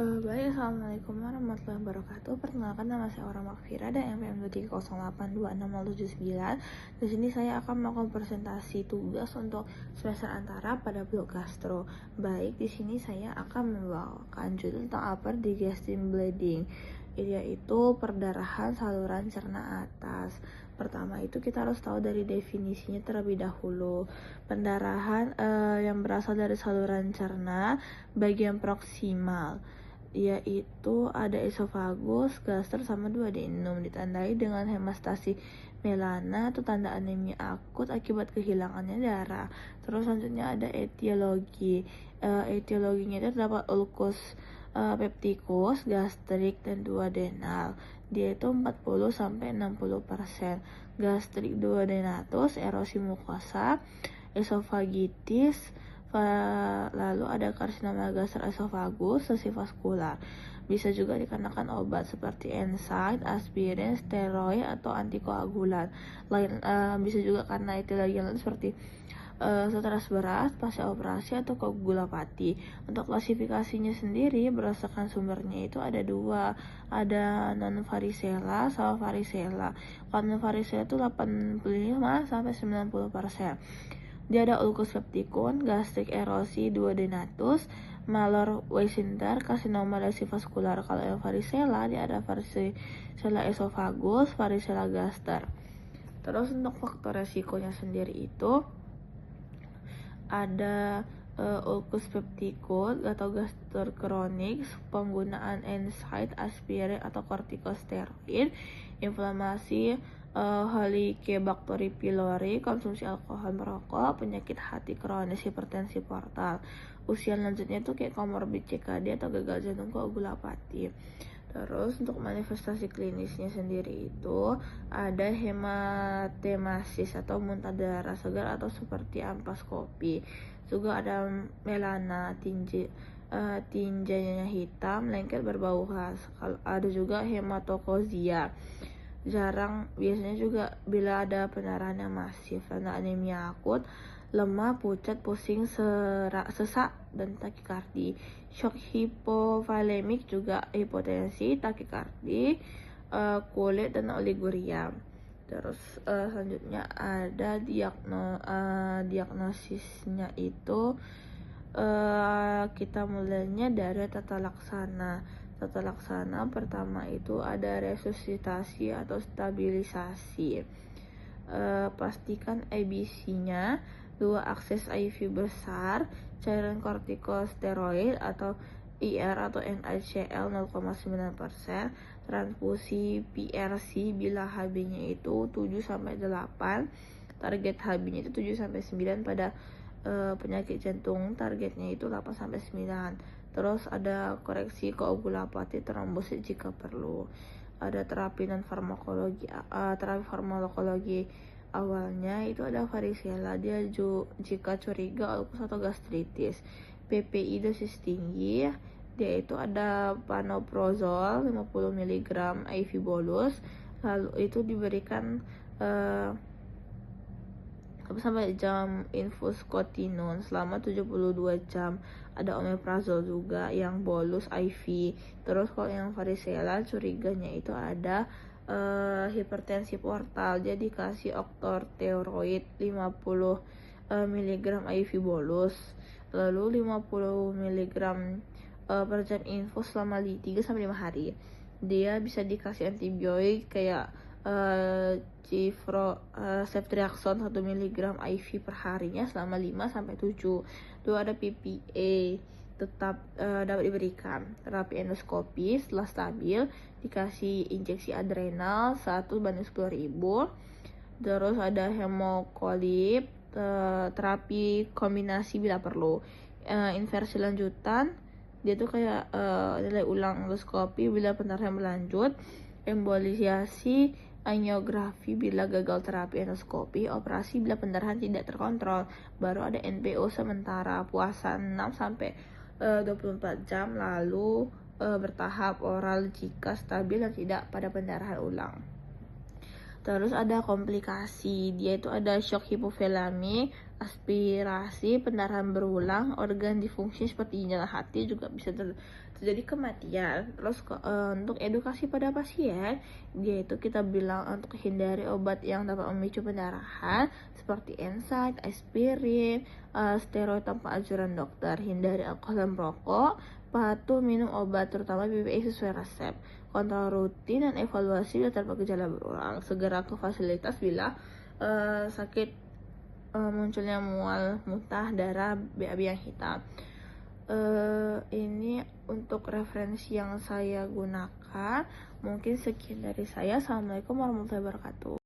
Baik, Assalamualaikum warahmatullahi wabarakatuh. Perkenalkan, nama saya Aura Makfira dan NPM 230826079. Di sini saya akan melakukan presentasi tugas untuk semester antara pada blok gastro. Baik, di sini saya akan membawakan judul tentang upper digestive bleeding, yaitu perdarahan saluran cerna atas. Pertama itu kita harus tahu dari definisinya terlebih dahulu. Pendarahan yang berasal dari saluran cerna bagian proksimal, yaitu ada esofagus, gaster, sama duodenum, ditandai dengan hemastasi melana atau tanda anemia akut akibat kehilangannya darah. Terus selanjutnya ada etiologi. Etiologinya itu terdapat ulkus peptikus, gastrik, dan duodenal. Dia itu 40-60%. Gastrik duodenatus, erosi mukosa, esofagitis, lalu ada karsinoma gaster esofagus, lesi vaskular. Bisa juga dikarenakan obat seperti NSAID, aspirin, steroid, atau antikoagulan. Bisa juga karena etiologi lain seperti stres berat, pasca operasi, atau koagulopati. Untuk klasifikasinya sendiri berdasarkan sumbernya itu ada dua, ada non varicella sama varicella. Kalau non varicella itu 85-90%. Dia ada ulcus pepticus, gastrik erosi duodenatus, malor Weissenter, karsinoma lesi vaskular. Kalau yang varicella, dia ada varicella esophagus, varicella gaster. Terus untuk faktor resikonya sendiri itu ada ulcus pepticus atau gaster kronik, penggunaan NSAID, aspirin, atau kortikosteroid, inflamasi Helicobacter pylori, konsumsi alkohol merokok, penyakit hati kronis, hipertensi portal. Usia lanjutnya itu kayak komorbid CKD atau gagal jantung koagulopati. Terus untuk manifestasi klinisnya sendiri itu ada hematemasis atau muntah darah segar atau seperti ampas kopi. Juga ada melana, tinjanya hitam, lengket, berbau khas. Ada juga hematokozia. Biasanya juga bila ada pendarahan yang masif, tanda anemia akut, lemah, pucat, pusing, sesak, dan takikardi. Shock hipovolemik, juga hipotensi, takikardi, kulit, dan oliguria. Terus selanjutnya ada diagnosisnya itu kita mulainya dari tata laksana. Tata laksana pertama itu ada resusitasi atau stabilisasi. Pastikan ABC-nya 2 akses IV besar, cairan kortikosteroid atau IR atau NaCl 0,9%, transfusi PRC bila HB-nya itu 7-8, target HB-nya itu 7-9 pada penyakit jantung, targetnya itu 8-9. Terus ada koreksi koagulopati, trombosit jika perlu. Ada terapi non farmakologi. Terapi farmakologi awalnya itu ada varicella, dia jika curiga ulkus atau gastritis. PPI dosis tinggi, dia itu ada panoprozol 50 mg IV bolus, lalu itu diberikan sampai jam infus kotinun selama 72 jam. Ada omeprazol juga yang bolus IV. Terus kalau yang varicella curiganya itu ada hipertensi portal, jadi kasih oktorteroid 50 mg IV bolus, lalu 50 mg per jam infus selama 3-5 hari. Dia bisa dikasih antibiotik kayak ceftriaxone 1 mg IV per harinya selama 5-7. Itu ada PPA tetap dapat diberikan. Terapi endoskopi setelah stabil dikasih injeksi adrenal 1/10.000. Terus ada hemokolip, terapi kombinasi bila perlu. Inversi lanjutan, dia tuh kayak nilai ulang endoskopi bila pendarahan berlanjut, embolisiasi, angiografi bila gagal terapi endoskopi, operasi bila pendarahan tidak terkontrol. Baru ada NPO sementara, puasa 6-24 jam, lalu bertahap oral jika stabil dan tidak pada pendarahan ulang. Terus ada komplikasi, dia itu ada shock hipovolemik, aspirasi, pendarahan berulang, organ difungsi seperti ginjal, hati juga bisa terjadi kematian. Terus untuk edukasi pada pasien, yaitu kita bilang untuk hindari obat yang dapat memicu pendarahan seperti NSAID, aspirin, steroid tanpa anjuran dokter, hindari alkohol dan merokok, patuh minum obat terutama BPI sesuai resep, kontrol rutin dan evaluasi bila tanpa gejala berulang, segera ke fasilitas bila sakit munculnya mual, muntah, darah, BAB yang hitam. Ini untuk referensi yang saya gunakan. Mungkin sekian dari saya. Assalamualaikum warahmatullahi wabarakatuh.